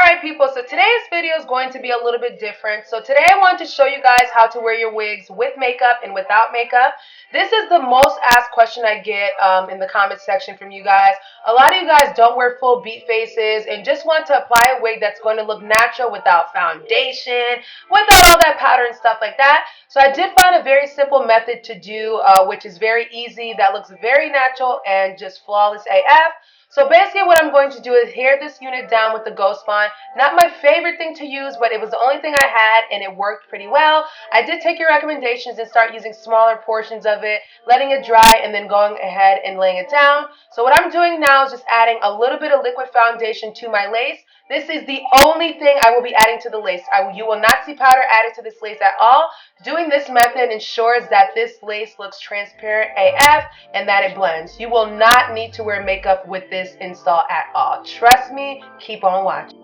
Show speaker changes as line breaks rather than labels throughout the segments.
Alright people, so today's video is going to be a little bit different. So today I want to show you guys how to wear your wigs with makeup and without makeup. This is the most asked question I get in the comment section from you guys. A lot of you guys don't wear full beat faces and just want to apply a wig that's going to look natural without foundation, without all that powder and stuff like that. So I did find a very simple method to do, which is very easy, that looks very natural and just flawless AF. So basically what I'm going to do is hair this unit down with the Ghost Bond. Not my favorite thing to use, but it was the only thing I had and it worked pretty well. I did take your recommendations and start using smaller portions of it, letting it dry and then going ahead and laying it down. So what I'm doing now is just adding a little bit of liquid foundation to my lace. This is the only thing I will be adding to the lace. You will not see powder added to this lace at all. Doing this method ensures that this lace looks transparent AF and that it blends. You will not need to wear makeup with this install at all. Trust me, keep on watching.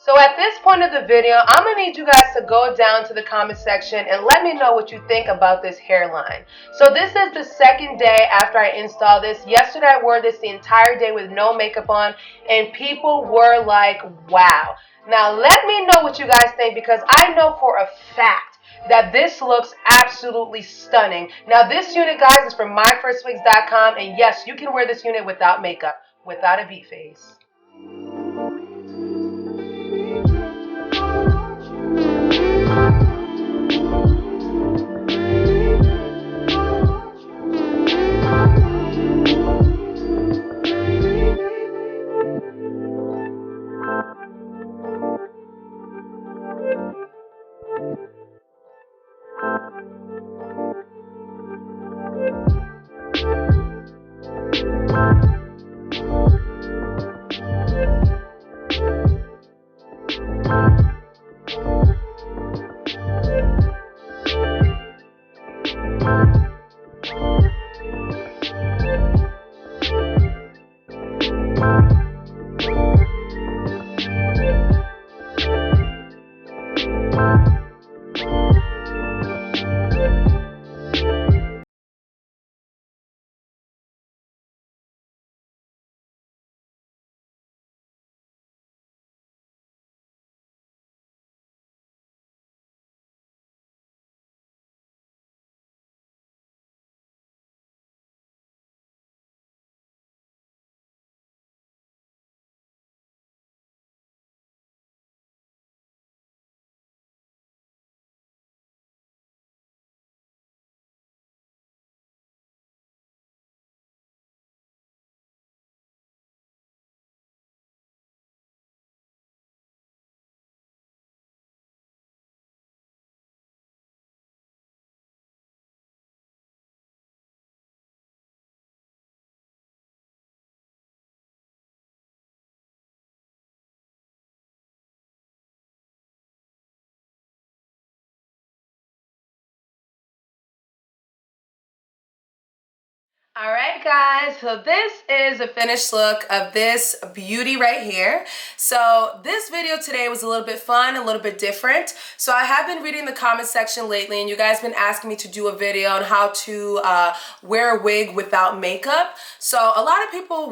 So at this point of the video, I'm going to need you guys to go down to the comment section and let me know what you think about this hairline. So this is the second day after I installed this. Yesterday I wore this the entire day with no makeup on and people were like, wow. Now let me know what you guys think because I know for a fact that this looks absolutely stunning. Now this unit, guys, is from Myfirstwig.com and yes, you can wear this unit without makeup, without a beat face. All right, guys, so this is a finished look of this beauty right here. So this video today was a little bit fun, a little bit different. So I have been reading the comment section lately, and you guys been asking me to do a video on how to wear a wig without makeup. So a lot of people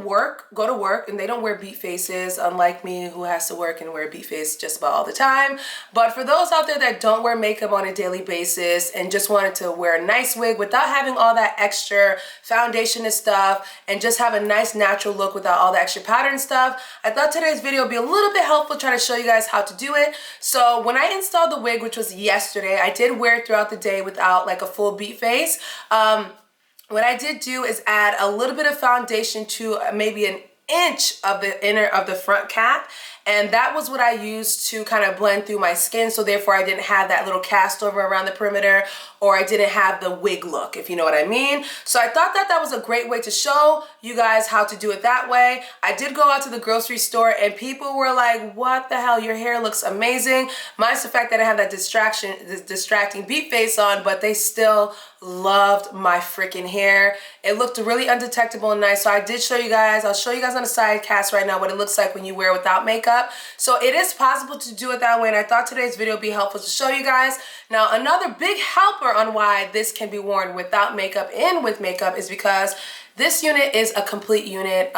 go to work, and they don't wear beat faces, unlike me, who has to work and wear a beat face just about all the time. But for those out there that don't wear makeup on a daily basis and just wanted to wear a nice wig without having all that extra foundation and stuff, and just have a nice natural look without all the extra powder and stuff, I thought today's video would be a little bit helpful, trying to show you guys how to do it. So when I installed the wig, which was yesterday, I did wear it throughout the day without like a full beat face. What I did do is add a little bit of foundation to maybe an inch of the inner of the front cap, and that was what I used to kind of blend through my skin, so therefore I didn't have that little cast over around the perimeter, or I didn't have the wig look, if you know what I mean. So I thought that that was a great way to show you guys how to do it that way. I did go out to the grocery store and people were like, what the hell, your hair looks amazing. Minus the fact that I have that distracting beat face on, but they still loved my freaking hair. It looked really undetectable and nice. So I did show you guys, I'll show you guys on a side cast right now what it looks like when you wear it without makeup. So it is possible to do it that way, and I thought today's video would be helpful to show you guys. Now another big helper on why this can be worn without makeup and with makeup is because this unit is a complete unit.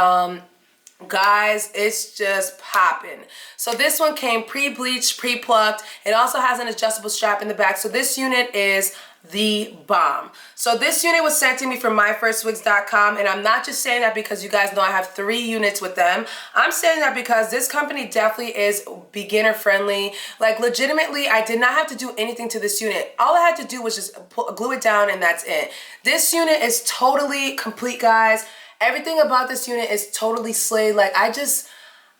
Guys, it's just popping. So this one came pre-bleached, pre-plucked. It also has an adjustable strap in the back. So this unit is the bomb. So this unit was sent to me from Myfirstwigs.com, and I'm not just saying that because you guys know I have 3 units with them. I'm saying that because this company definitely is beginner friendly. Like legitimately, I did not have to do anything to this unit. All I had to do was just glue it down, and that's it. This unit is totally complete, guys. Everything about this unit is totally slayed. Like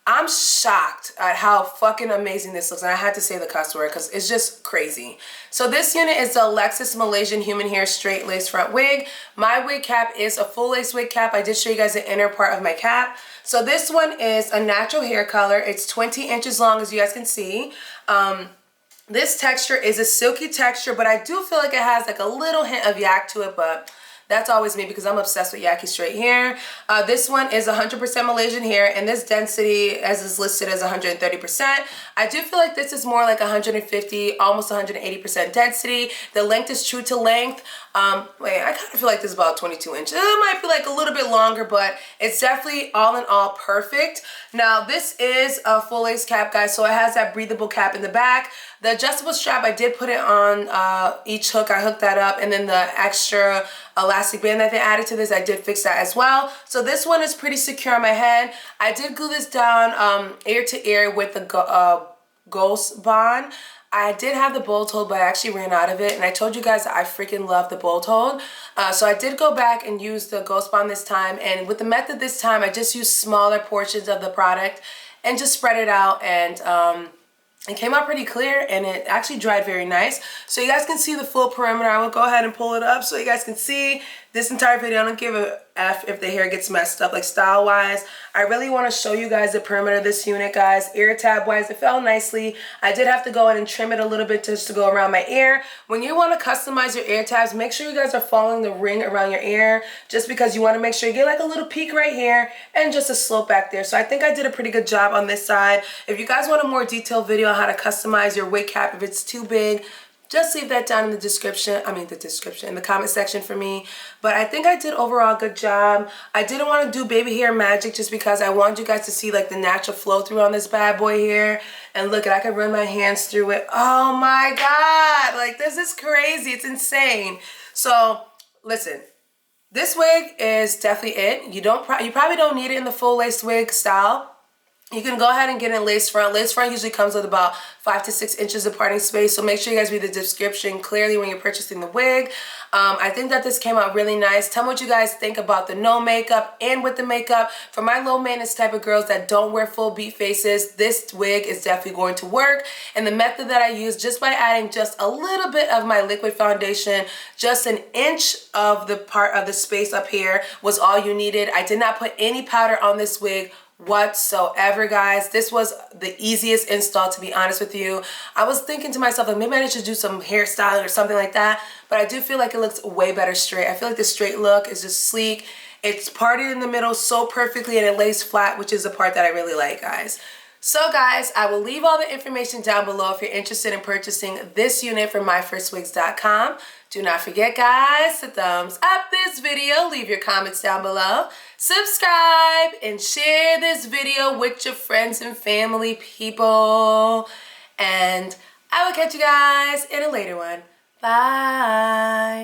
I'm shocked at how fucking amazing this looks, and I had to say the cuss word because it's just crazy. So this unit is the ALEXIS Malaysian human hair straight lace front wig. My wig cap is a full lace wig cap. I did show you guys the inner part of my cap. So this one is a natural hair color. It's 20 inches long, as you guys can see. This texture is a silky texture, but I do feel like it has like a little hint of yak to it, but that's always me because I'm obsessed with yaki straight hair. This one is 100% Malaysian hair, and this density, as is listed, as 130%. I do feel like this is more like 150, almost 180% density. The length is true to length. Wait, I kind of feel like this is about 22 inches. It might be like a little bit longer, but it's definitely all in all perfect. Now, this is a full lace cap, guys, so it has that breathable cap in the back. The adjustable strap, I did put it on each hook. I hooked that up, and then the extra elastic band that they added to this, I did fix that as well. So this one is pretty secure on my head. I did glue this down ear to ear with the ghost bond. I did have the bolt hold, but I actually ran out of it, and I told you guys that I freaking love the bolt hold. So I did go back and use the ghost bond this time, and with the method this time, I just used smaller portions of the product and just spread it out, and it came out pretty clear, and it actually dried very nice. So you guys can see the full perimeter. I will go ahead and pull it up so you guys can see this entire video. I don't give a F if the hair gets messed up, like style wise. I really want to show you guys the perimeter of this unit, guys. Ear tab wise, it fell nicely. I did have to go in and trim it a little bit just to go around my ear. When you want to customize your ear tabs, make sure you guys are following the ring around your ear, just because you want to make sure you get like a little peak right here and just a slope back there. So I think I did a pretty good job on this side. If you guys want a more detailed video on how to customize your wig cap if it's too big, just leave that down in the description. In the comment section for me. But I think I did overall a good job. I didn't want to do baby hair magic just because I wanted you guys to see like the natural flow through on this bad boy here. And look, I can run my hands through it. Oh my God, like this is crazy. It's insane. So listen, this wig is definitely it. You probably don't need it in the full lace wig style. You can go ahead and get in lace front. Lace front usually comes with about 5 to 6 inches of parting space, so make sure you guys read the description clearly when you're purchasing the wig. I think that this came out really nice. Tell me what you guys think about the no makeup and with the makeup. For my low maintenance type of girls that don't wear full beat faces, this wig is definitely going to work. And the method that I use, just by adding just a little bit of my liquid foundation, just an inch of the part of the space up here was all you needed. I did not put any powder on this wig whatsoever, guys. This was the easiest install, to be honest with you. I was thinking to myself, like, maybe I should do some hairstyling or something like that, but I do feel like it looks way better straight. I feel like the straight look is just sleek. It's parted in the middle so perfectly, and it lays flat, which is the part that I really like, guys. So guys, I will leave all the information down below if you're interested in purchasing this unit from myfirstwigs.com. Do not forget, guys, to thumbs up this video, leave your comments down below, subscribe, and share this video with your friends and family, people. And I will catch you guys in a later one. Bye.